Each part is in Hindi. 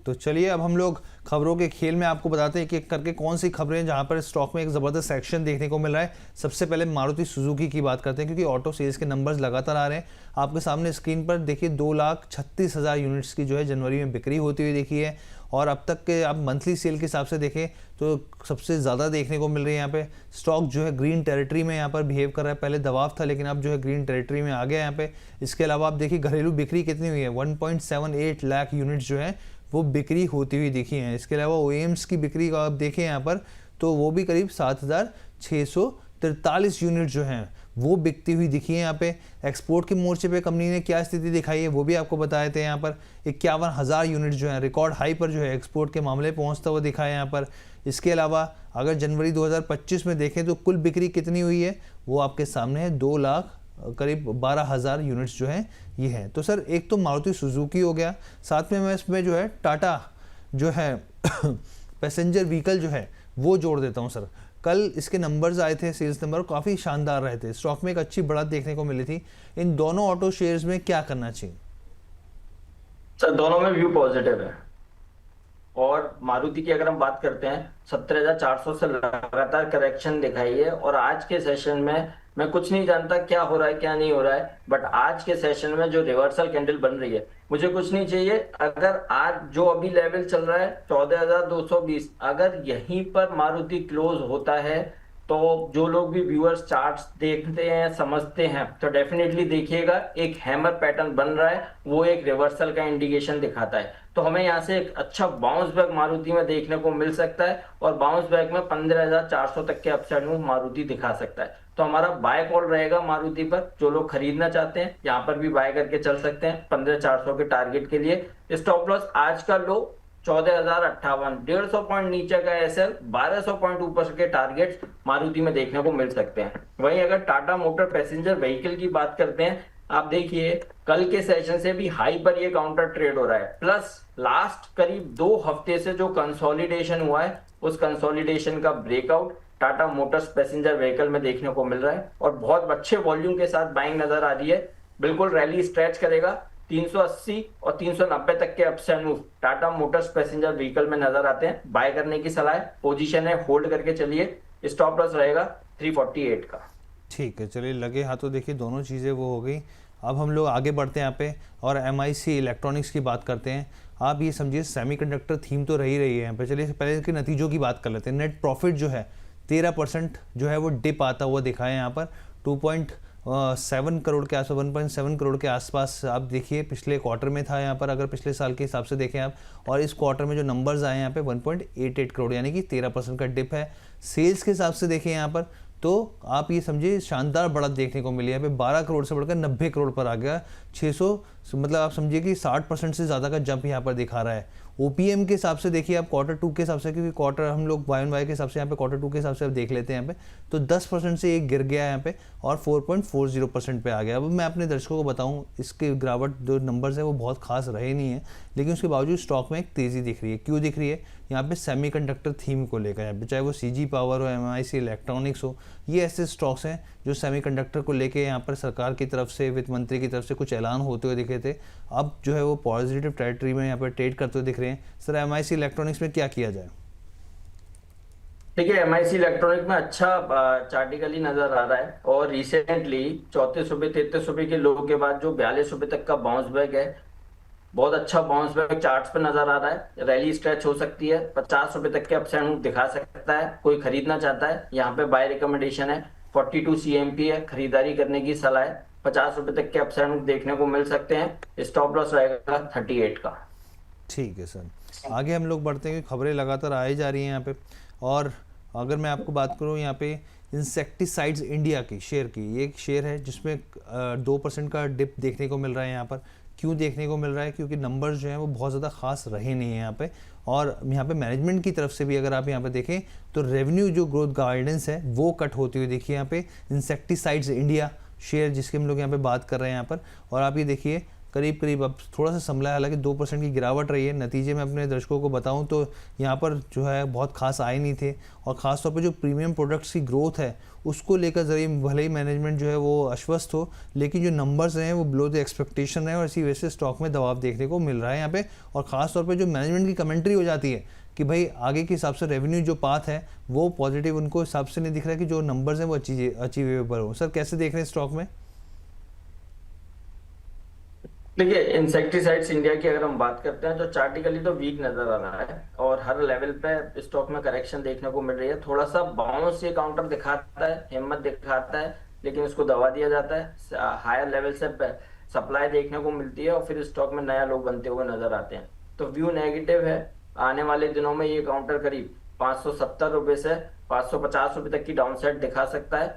तो चलिए अब हम लोग खबरों के खेल में आपको बताते हैं एक करके कौन सी खबरें जहां पर स्टॉक में एक ज़बरदस्त सेक्शन देखने को मिल रहा है। सबसे पहले मारुति सुजुकी की बात करते हैं, क्योंकि ऑटो सेल्स के नंबर्स लगातार आ रहे हैं। आपके सामने स्क्रीन पर देखिए 2,36,000 यूनिट्स की जो है जनवरी में बिक्री होती हुई देखी है, और अब तक के आप मंथली सेल के हिसाब से देखें तो सबसे ज़्यादा देखने को मिल रही है। यहाँ पे स्टॉक जो है ग्रीन टेरिटरी में यहाँ पर बिहेव कर रहा है। पहले दबाव था, लेकिन अब जो है ग्रीन टेरिटरी में आ गया यहाँ पे। इसके अलावा आप देखिए घरेलू बिक्री कितनी हुई है, 1.78 लाख यूनिट्स जो है वो बिक्री होती हुई दिखी है। इसके अलावा ओएम्स की बिक्री का आप देखें यहाँ पर तो वो भी करीब 7,643 यूनिट जो हैं वो बिकती हुई दिखी है। यहाँ पे एक्सपोर्ट के मोर्चे पे कंपनी ने क्या स्थिति दिखाई है वो भी आपको बताए थे। यहाँ पर 51,000 यूनिट जो है रिकॉर्ड हाई पर जो है एक्सपोर्ट के मामले पहुंचता हुआ दिखा है यहाँ पर। इसके अलावा अगर जनवरी 2025 में देखें तो कुल बिक्री कितनी हुई है वो आपके सामने है, 2 लाख करीब 12,000 यूनिट्स जो हैं ये हैं। तो सर एक तो मारुति सुजुकी हो गया, साथ में मैं इसमें जो है टाटा जो है पैसेंजर व्हीकल जो है वो जोड़ देता हूं सर। कल इसके नंबर्स आए थे, सेल्स नंबर काफ़ी शानदार रहे थे, स्टॉक में एक अच्छी बढ़त देखने को मिली थी। इन दोनों ऑटो शेयर्स में क्या करना चाहिए? सर दोनों में व्यू पॉजिटिव है। और मारुति की अगर हम बात करते हैं 17,400 से लगातार करेक्शन दिखाई है, और आज के सेशन में मैं कुछ नहीं जानता क्या हो रहा है क्या नहीं हो रहा है, बट आज के सेशन में जो रिवर्सल कैंडल बन रही है मुझे कुछ नहीं चाहिए। अगर आज जो अभी लेवल चल रहा है 14,220, अगर यहीं पर मारुति क्लोज होता है तो जो लोग भी व्यूअर्स चार्ट्स देखते हैं समझते हैं तो डेफिनेटली देखिएगा एक हैमर पैटर्न बन रहा है, वो एक रिवर्सल का इंडिकेशन दिखाता है। तो हमें यहाँ से एक अच्छा बाउंस बैक मारुति में देखने को मिल सकता है, और बाउंस बैक में 15,400 तक के अपसाइड मूव मारुति दिखा सकता है। तो हमारा बाय कॉल रहेगा मारुति पर। जो लोग खरीदना चाहते हैं यहाँ पर भी बाय करके चल सकते हैं 15,400 के टारगेट के लिए। स्टॉप लॉस आज का लो 14,058, 150 पॉइंट नीचे का एसएल, 1,200 पॉइंट ऊपर के टारगेट मारुति में देखने को मिल सकते हैं। वहीं अगर टाटा मोटर पैसेंजर व्हीकल की बात करते हैं, आप देखिए कल के सेशन से भी हाई पर ये काउंटर ट्रेड हो रहा है, प्लस लास्ट करीब 2 हफ्ते से जो कंसोलिडेशन हुआ है उस कंसोलिडेशन का breakout Tata Motors passenger vehicle में देखने को मिल रहा है, और बहुत अच्छे वॉल्यूम के साथ बाइंग नजर आ रही है। बिल्कुल रैली स्ट्रेच करेगा 380 और 390 तक के upside move Tata Motors passenger vehicle में नजर आते हैं। बाय करने की सलाह है, पोजीशन है होल्ड करके चलिए। स्टॉप लॉस रहेगा 348 का। ठीक है, चलिए लगे हाथों देखिए दोनों चीज़ें वो हो गई। अब हम लोग आगे बढ़ते हैं यहाँ पे और MIC इलेक्ट्रॉनिक्स की बात करते हैं। आप ये समझिए सेमीकंडक्टर थीम तो रही है यहाँ पे। चलिए पहले इसके नतीजों की बात कर लेते हैं। नेट प्रॉफिट जो है 13% जो है वो डिप आता हुआ दिखा है यहाँ पर, 2.7 करोड़ के आसपास, 1.7 करोड़ के आसपास आप देखिए पिछले क्वार्टर में था यहाँ पर, अगर पिछले साल के हिसाब से देखें आप। और इस क्वार्टर में जो नंबर्स आए यहाँ पे 1.88 करोड़, यानी कि 13% का डिप है। सेल्स के हिसाब से देखें यहाँ पर तो आप ये समझिए शानदार बढ़त देखने को मिली है। यहाँ पे 12 करोड़ से बढ़कर 90 करोड़ पर आ गया, 600 मतलब आप समझिए कि 60% से ज़्यादा का जंप यहाँ पर दिखा रहा है। OPM के हिसाब से देखिए आप Q2 के हिसाब से, क्योंकि क्वार्टर हम लोग Y-on-Y के हिसाब से यहाँ पे Q2 के हिसाब से आप देख लेते हैं यहाँ पे, तो 10% से एक गिर गया यहाँ पे और 4.40% पे आ गया। अब मैं अपने दर्शकों को बताऊँ इसके गिरावट जो नंबर्स है वो बहुत खास रहे नहीं है, लेकिन उसके बावजूद स्टॉक में एक तेज़ी दिख रही है। क्यों दिख रही है? यहाँ पे सेमीकंडक्टर थीम को लेकर, यहाँ पे चाहे वो CG पावर हो, MIC इलेक्ट्रॉनिक्स हो, ये ऐसे स्टॉक्स हैं जो सेमीकंडक्टर को लेके यहाँ पर सरकार की तरफ से, वित्त मंत्री की तरफ से कुछ ऐलान होते हुए दिखे थे। अब जो है वो पॉजिटिव टेरिटरी में यहाँ पर ट्रेड करते हुए दिख रहे हैं। सर MIC इलेक्ट्रॉनिक्स में क्या किया जाए? देखिए MIC इलेक्ट्रॉनिक में अच्छा चार्टिकली नजर आ रहा है, और रिसेंटली 34 रुपए 33 रुपए के लो के बाद जो 42 रुपए तक का बाउंस बैक है, बहुत अच्छा बाउंस बैक चार्ट्स पे नजर आ रहा है। रैली स्ट्रेच हो सकती है, 50 रुपए तक के अपसाइड मूव दिखा सकता है। कोई खरीदना चाहता है यहाँ पे बाय रिकमेंडेशन है, 42 CMP है, खरीदारी करने की सलाह है। 50 रुपए तक के अपसाइड मूव देखने को मिल सकते हैं। स्टॉप लॉस रहेगा 38 का। ठीक है सर, आगे हम लोग बढ़ते हैं कि खबरें लगातार आई जा रही हैं यहाँ पे। और अगर मैं आपको बात करूँ यहाँ पे इंसेक्टिसाइड्स इंडिया की शेयर की, ये एक शेयर है जिसमें 2% का डिप देखने को मिल रहा है यहाँ पर। क्यों देखने को मिल रहा है? क्योंकि नंबर्स जो हैं वो बहुत ज़्यादा खास रहे नहीं हैं यहाँ पे, और यहाँ पे मैनेजमेंट की तरफ से भी अगर आप यहाँ पे देखें तो रेवेन्यू जो ग्रोथ गाइडेंस है वो कट होती हुई देखिए यहाँ पे। इंसेक्टिसाइड्स इंडिया शेयर जिसकी हम लोग यहाँ पे बात कर रहे हैं यहाँ पर, और आप ये देखिए करीब करीब अब थोड़ा सा संभला है, हालांकि 2% की गिरावट रही है। नतीजे में अपने दर्शकों को बताऊं तो यहाँ पर जो है बहुत खास आए नहीं थे, और ख़ास तौर पे जो प्रीमियम प्रोडक्ट्स की ग्रोथ है उसको लेकर जरिए भले ही मैनेजमेंट जो है वो आश्वस्त हो, लेकिन जो नंबर्स हैं वो बिलो द एक्सपेक्टेशन है, और इसी वजह से स्टॉक में दबाव देखने को मिल रहा है यहाँ पे। और ख़ास तौर पे जो मैनेजमेंट की कमेंट्री हो जाती है कि भाई आगे के हिसाब से रेवेन्यू जो पाथ है वो पॉजिटिव उनको हिसाब से नहीं दिख रहा है कि जो नंबर्स हैं वो अचीवेबल हो। सर कैसे देख रहे हैं स्टॉक में? देखिए, इंसेक्टिसाइड्स इंडिया की अगर हम बात करते हैं तो चार्टिकली तो वीक नजर आ रहा है और हर लेवल पे स्टॉक में करेक्शन देखने को मिल रही है। थोड़ा सा बाउंस ये काउंटर दिखाता है, हिम्मत दिखाता है, लेकिन उसको दबा दिया जाता है। हायर लेवल से सप्लाई देखने को मिलती है और फिर स्टॉक में नया लोग बनते हुए नजर आते हैं। तो व्यू नेगेटिव है। आने वाले दिनों में ये काउंटर करीब 570 रुपए से 550 रुपए तक की डाउनसाइड दिखा सकता है,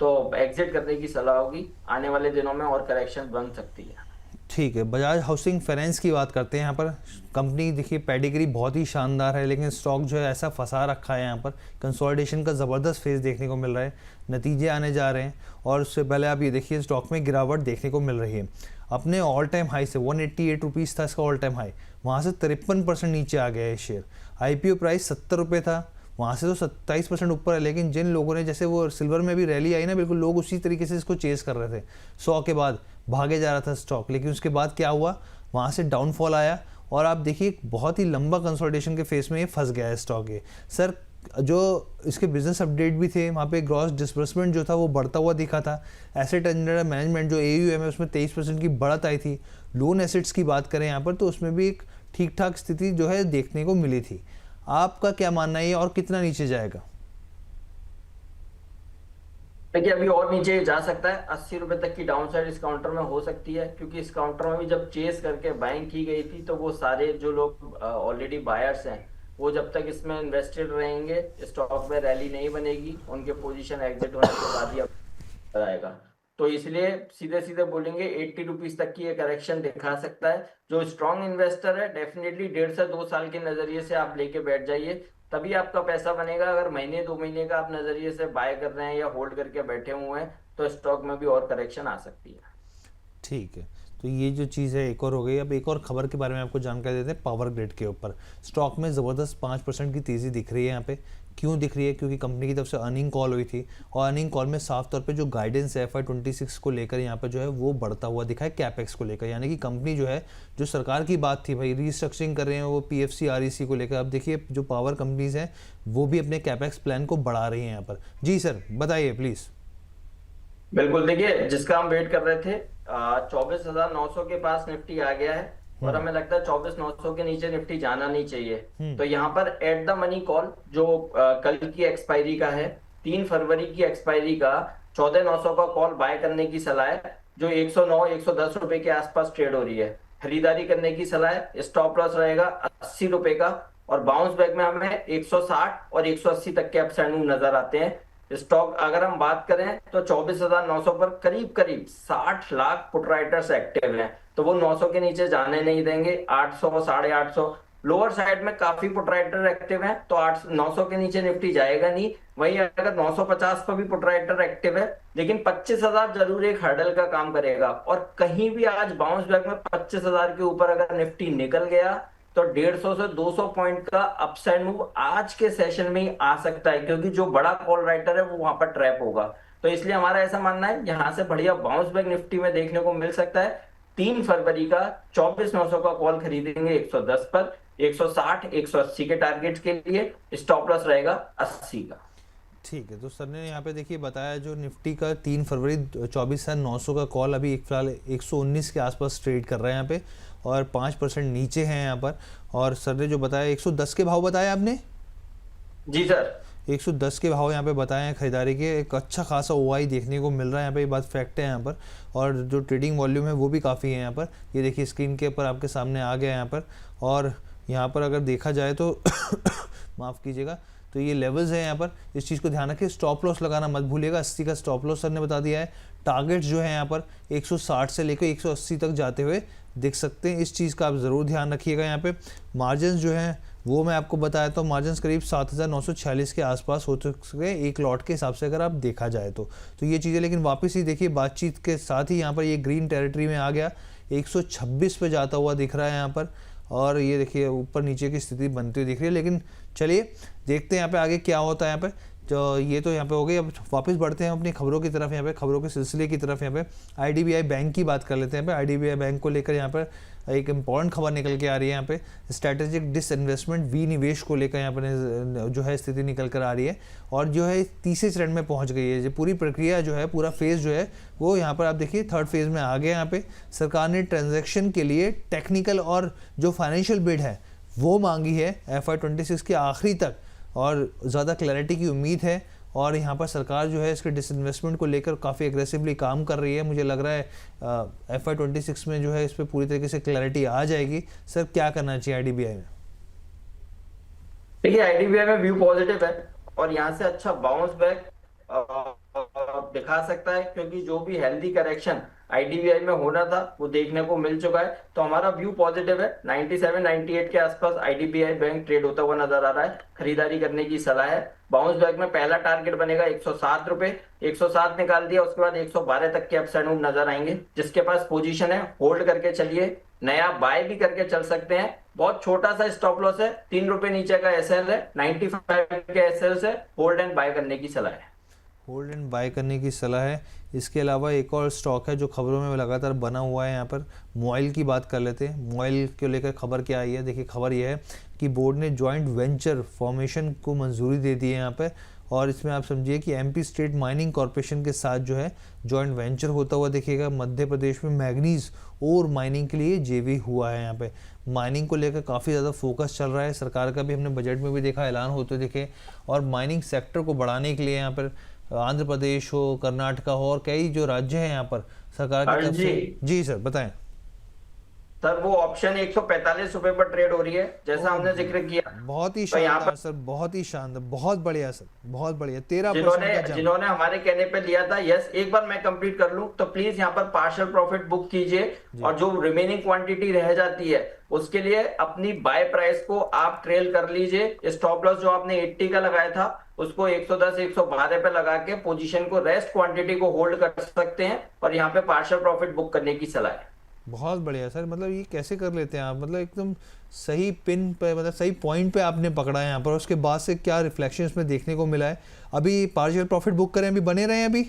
तो एग्जिट करने की सलाह होगी। आने वाले दिनों में और करेक्शन बन सकती है। ठीक है, बजाज हाउसिंग फाइनेंस की बात करते हैं। यहाँ पर कंपनी देखिए पेडिग्री बहुत ही शानदार है, लेकिन स्टॉक जो है ऐसा फंसा रखा है, यहाँ पर कंसोलिडेशन का ज़बरदस्त फेज देखने को मिल रहा है, नतीजे आने जा रहे हैं। और उससे पहले आप ये देखिए स्टॉक में गिरावट देखने को मिल रही है। अपने ऑल टाइम हाई से 188 रुपीज़ था इसका ऑल टाइम हाई, वहाँ से 53% नीचे आ गया है शेयर। IPO प्राइस 70 रुपये था, वहाँ से तो 27% ऊपर है। लेकिन जिन लोगों ने, जैसे वो सिल्वर में भी रैली आई ना, बिल्कुल लोग उसी तरीके से इसको चेस कर रहे थे, 100 के बाद भागे जा रहा था स्टॉक, लेकिन उसके बाद क्या हुआ, वहाँ से डाउनफॉल आया और आप देखिए बहुत ही लंबा कंसोलिडेशन के फेस में ये फंस गया है स्टॉक। ये सर जो इसके बिजनेस अपडेट भी थे, वहाँ पे ग्रॉस डिसबर्समेंट जो था वो बढ़ता हुआ दिखा था। एसेट अंडर मैनेजमेंट जो AUM है उसमें 23% की बढ़त आई थी। लोन एसेट्स की बात करें यहाँ पर तो उसमें भी एक ठीक ठाक स्थिति जो है देखने को मिली थी। आपका क्या मानना है और कितना नीचे जाएगा? देखिए, अभी और नीचे जा सकता है। 80 रुपए तक की डाउनसाइड इस काउंटर में हो सकती है, क्योंकि इस काउंटर में भी जब चेस करके बाइंग की गई थी तो वो सारे जो लोग ऑलरेडी बायर्स हैं वो जब तक इसमें इन्वेस्टेड रहेंगे, स्टॉक में रैली नहीं बनेगी, उनके पोजीशन एग्जिट होने के बाद ही आएगा। तो इसलिए सीधे सीधे बोलेंगे 80 रुपीज तक की ये करेक्शन दिखा सकता है। जो स्ट्रॉन्ग इन्वेस्टर है डेफिनेटली 1.5 से 2 साल के नजरिए से आप लेके बैठ जाइए, तभी आपका पैसा बनेगा। अगर महीने 2 महीने का आप नजरिए से बाय कर रहे हैं या होल्ड करके बैठे हुए हैं तो स्टॉक में भी और करेक्शन आ सकती है। ठीक है, तो ये जो चीज़ है एक और हो गई। अब एक और खबर के बारे में आपको जानकारी देते हैं। पावर ग्रिड के ऊपर स्टॉक में ज़बरदस्त 5% की तेज़ी दिख रही है। यहाँ पे क्यों दिख रही है? क्योंकि कंपनी की तरफ से अर्निंग कॉल हुई थी, और अर्निंग कॉल में साफ तौर पे जो गाइडेंस है FY26 को लेकर यहाँ पे जो है वो बढ़ता हुआ दिखा है कैपेक्स को लेकर। यानी कि कंपनी जो है, जो सरकार की बात थी भाई रीस्ट्रक्चरिंग कर रहे हैं वो PFC REC को लेकर, अब देखिए जो पावर कंपनीज हैं वो भी अपने कैपेक्स प्लान को बढ़ा रही हैं यहाँ पर। जी सर बताइए प्लीज़। बिल्कुल, देखिए जिसका हम वेट कर रहे थे 24,900 के पास निफ्टी आ गया है और हमें लगता है 24,900 के नीचे निफ्टी जाना नहीं चाहिए। तो यहाँ पर एट द मनी कॉल जो कल की एक्सपायरी का है, 3 फरवरी की एक्सपायरी का 14,900 का कॉल बाय करने की सलाह है, जो 109-110 रुपए के आसपास ट्रेड हो रही है। खरीदारी करने की सलाह है। स्टॉप लॉस रहेगा 80 रुपए का, और बाउंस बैक में हमें 160 और 180 तक के अपसाइड मूव नजर आते हैं। स्टॉक अगर हम बात करें तो 24,900 पर करीब करीब 60 लाख पुट राइटर्स एक्टिव हैं, तो वो 900 के नीचे जाने नहीं देंगे। 800, 850 लोअर साइड में काफी पुट राइटर एक्टिव हैं, तो 900 के नीचे निफ्टी जाएगा नहीं। वहीं अगर 950 पर भी पुट राइटर एक्टिव है, लेकिन 25,000 जरूर एक हर्डल का काम करेगा। और कहीं भी आज बाउंस बैक में 25,000 के ऊपर अगर निफ्टी निकल गया तो 150 से 200 पॉइंट का अपसाइड मूव आज के सेशन में ही आ सकता है, क्योंकि जो बड़ा कॉल राइटर है वो वहां पर ट्रैप होगा। तो इसलिए हमारा ऐसा मानना है यहां से बढ़िया बाउंस बैक निफ्टी में देखने को मिल सकता है। 3 फरवरी का 24,900 का कॉल खरीदेंगे 110 पर, 160, 180 के टारगेट के लिए। स्टॉप लॉस रहेगा 80 का। ठीक है, तो सर ने यहाँ पे देखिए बताया जो निफ्टी का 3 फरवरी 24,900 का कॉल अभी फिलहाल 119 के आसपास ट्रेड कर रहा है यहाँ पे, और 5% नीचे हैं यहाँ पर। और सर ने जो बताया 110 के भाव बताया आपने? जी सर, 110 के भाव यहाँ पे बताए हैं खरीदारी के। एक अच्छा खासा OI देखने को मिल रहा है यहाँ पे, ये बात फैक्ट है यहाँ पर। और जो ट्रेडिंग वॉल्यूम है वो भी काफ़ी है यहाँ पर। ये देखिए स्क्रीन के ऊपर आपके सामने आ गया यहाँ पर। और यहाँ पर अगर देखा जाए तो माफ़ कीजिएगा, तो ये लेवल्स है यहाँ पर, इस चीज़ को ध्यान रखिए। स्टॉप लॉस लगाना मत भूलिएगा, 80 का स्टॉप लॉस सर ने बता दिया है। टारगेट्स जो है यहाँ पर 160 से लेकर 180 तक जाते हुए दिख सकते हैं, इस चीज़ का आप ज़रूर ध्यान रखिएगा। यहाँ पे मार्जिन जो है वो मैं आपको बताया तो मार्जिन करीब 7,946 के आसपास हो चुके हैं एक लॉट के हिसाब से अगर आप देखा जाए तो ये चीज़ें। लेकिन वापस ही देखिए बातचीत के साथ ही यहाँ पर ये ग्रीन टेरिटरी में आ गया। 126 पे जाता हुआ दिख रहा है यहाँ पर, और ये देखिए ऊपर नीचे की स्थिति बनती हुई दिख रही है। लेकिन चलिए देखते हैं यहाँ पे आगे क्या होता है। यहाँ पे जो ये तो यहाँ पे हो गई, अब वापस बढ़ते हैं अपनी खबरों की तरफ, यहाँ पे खबरों के सिलसिले की तरफ। यहाँ पे आईडीबीआई बैंक की बात कर लेते हैं। यहाँ पे आईडीबीआई बैंक को लेकर यहाँ पर एक इम्पॉर्टेंट खबर निकल के आ रही है। यहाँ पे स्ट्रैटेजिक डिसइन्वेस्टमेंट विनिवेश को लेकर यहाँ पर जो है स्थिति निकल कर आ रही है, और जो है तीसरे चरण में पहुंच गई है। जो पूरी प्रक्रिया जो है, पूरा फेज़ जो है वो यहाँ पर आप देखिए थर्ड फेज़ में आ गया। यहाँ पे सरकार ने ट्रांजैक्शन के लिए टेक्निकल और जो फाइनेंशियल बिड है वो मांगी है FY26 के आखिरी तक, और ज़्यादा क्लैरिटी की उम्मीद है। और यहाँ पर सरकार जो है इसके डिसइन्वेस्टमेंट को लेकर काफ़ी एग्रेसिवली काम कर रही है। मुझे लग रहा है FY26 में जो है इस पर पूरी तरीके से क्लैरिटी आ जाएगी। सर क्या करना चाहिए आईडीबीआई में? देखिए आईडीबीआई में व्यू पॉजिटिव है और यहाँ से अच्छा बाउंस बैक दिखा सकता है, क्योंकि जो भी हेल्दी करेक्शन आईडीबीआई में होना था वो देखने को मिल चुका है। तो हमारा व्यू पॉजिटिव है। 97-98 के आसपास आईडीबीआई बैंक ट्रेड होता हुआ नजर आ रहा है। खरीदारी करने की सलाह है। बाउंस बैक में पहला टारगेट बनेगा 107 रुपए, 107 निकाल दिया, उसके बाद 112 तक के अपसाइड मूव नजर आएंगे। जिसके पास पोजीशन है होल्ड करके चलिए, नया बाय भी करके चल सकते हैं। बहुत छोटा सा स्टॉप लॉस है, 3 रुपए नीचे का एसएल है, 95 के एसएल से होल्ड एंड बाय करने की सलाह है। होल्ड एंड बाय करने की सलाह है। इसके अलावा एक और स्टॉक है जो खबरों में लगातार बना हुआ है। यहाँ पर मोबाइल की बात कर लेते हैं। मोबाइल को लेकर खबर क्या आई है? देखिए खबर यह है कि बोर्ड ने जॉइंट वेंचर फॉर्मेशन को मंजूरी दे दी है यहाँ पे, और इसमें आप समझिए कि MP स्टेट माइनिंग कॉरपोरेशन के साथ जो है जॉइंट वेंचर होता हुआ दिखेगा। मध्य प्रदेश में मैग्नीज और माइनिंग के लिए जेवी हुआ है। यहाँ पे माइनिंग को लेकर काफ़ी ज़्यादा फोकस चल रहा है। सरकार का भी हमने बजट में भी देखा, ऐलान होते दिखे, और माइनिंग सेक्टर को बढ़ाने के लिए यहाँ पर आंध्र प्रदेश हो, कर्नाटका हो, और कई जो राज्य हैं यहाँ पर सरकार की तरफ से। जी सर बताएं। सर वो ऑप्शन 145 रुपए पर ट्रेड हो रही है, जैसा हमने जिक्र किया। बहुत ही तो यहाँ शानदार पर सर, बहुत ही शानदार, बहुत बढ़िया सर, बहुत बढ़िया। 13% का जंप। जिन्होंने हमारे कहने पे लिया था, यस एक बार मैं कंप्लीट कर लूं तो प्लीज यहाँ पर पार्शियल प्रॉफिट बुक कीजिए, और जो रिमेनिंग क्वांटिटी रह जाती है उसके लिए अपनी बाय प्राइस को आप ट्रेल कर लीजिए। स्टॉप लॉस जो आपने 80 का लगाया था उसको 110 112 पे लगा के पोजीशन को, रेस्ट क्वांटिटी को होल्ड कर सकते हैं, और यहाँ पे पार्शियल प्रॉफिट बुक करने की सलाह है। बहुत बढ़िया सर, मतलब ये कैसे कर लेते हैं आप? मतलब एकदम सही पिन पे, मतलब सही पॉइंट पे आपने पकड़ा है यहाँ पर। उसके बाद से क्या रिफ्लेक्शन इसमें देखने को मिला है? अभी पार्शियल प्रॉफिट बुक करें, अभी बने रहे अभी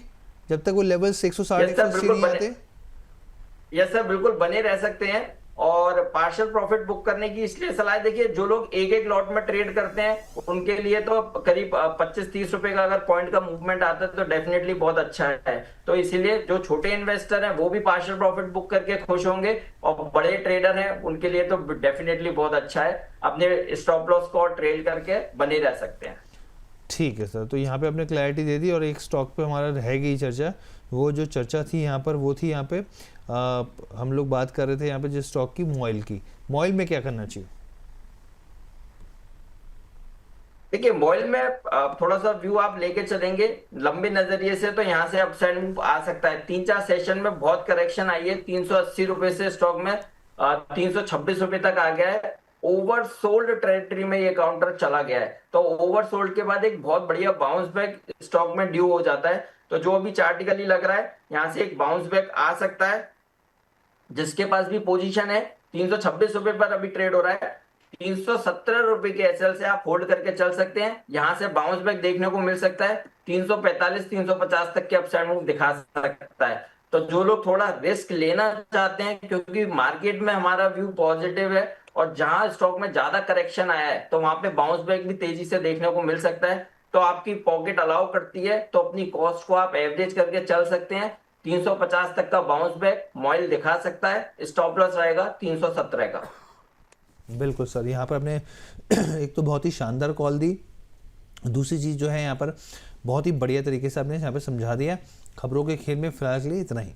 जब तक वो लेवल 160 नहीं आते? यस सर बिल्कुल बने रह सकते हैं, और पार्शियल प्रॉफिट बुक करने की इसलिए सलाह। देखिए जो लोग एक एक लॉट में ट्रेड करते हैं उनके लिए तो करीब 25-30 रुपए का अगर पॉइंट का मूवमेंट आता है तो डेफिनेटली बहुत अच्छा है। तो इसीलिए जो छोटे इन्वेस्टर हैं वो भी पार्शियल प्रॉफिट बुक करके खुश होंगे, और बड़े ट्रेडर हैं उनके लिए तो डेफिनेटली बहुत अच्छा है। अपने स्टॉप लॉस को ट्रेल करके बने रह सकते हैं। ठीक है सर, तो यहाँ पे आपने क्लैरिटी दे दी, और एक स्टॉक पे हमारा रह गई चर्चा। वो जो चर्चा थी यहाँ पर वो थी यहाँ पे हम लोग बात कर रहे थे यहाँ पे जिस स्टॉक की, मोबाइल की। मोबाइल में क्या करना चाहिए? देखिए मोबाइल में थोड़ा सा व्यू आप लेके चलेंगे लंबे नजरिए से तो यहाँ से अपसाइड मूव आ सकता है। 3-4 सेशन में बहुत करेक्शन आई है। 380 रुपए से स्टॉक में 326 रुपए तक आ गया है। ओवरसोल्ड टेरिटरी में ये काउंटर चला गया है, तो ओवरसोल्ड के बाद एक बहुत बढ़िया बाउंस बैक स्टॉक में ड्यू हो जाता है। तो जो अभी चार्टिकली लग रहा है यहाँ से एक बाउंस बैक आ सकता है। जिसके पास भी पोजीशन है 326 रुपए पर अभी ट्रेड हो रहा है, 317 रुपए के एसएल से आप होल्ड करके चल सकते हैं। यहां से बाउंस बैक देखने को मिल सकता है। 345-350 तक के अपसाइड मूव दिखा सकता है। तो जो लोग थोड़ा रिस्क लेना चाहते हैं, क्योंकि मार्केट में हमारा व्यू पॉजिटिव है और जहां स्टॉक में ज्यादा करेक्शन आया है तो वहां पे बाउंस बैक भी तेजी से देखने को मिल सकता है। तो आपकी पॉकेट अलाउ करती है तो अपनी कॉस्ट को आप एवरेज करके चल सकते हैं। 350 तक का बाउंस बैक मोबाइल दिखा सकता है। स्टॉप लॉस रहेगा 317 का। बिल्कुल सर, यहाँ पर आपने एक तो बहुत ही शानदार कॉल दी, दूसरी चीज़ जो है यहाँ पर बहुत ही बढ़िया तरीके से आपने यहाँ पर समझा दिया। खबरों के खेल में फिलहाल के लिए इतना ही।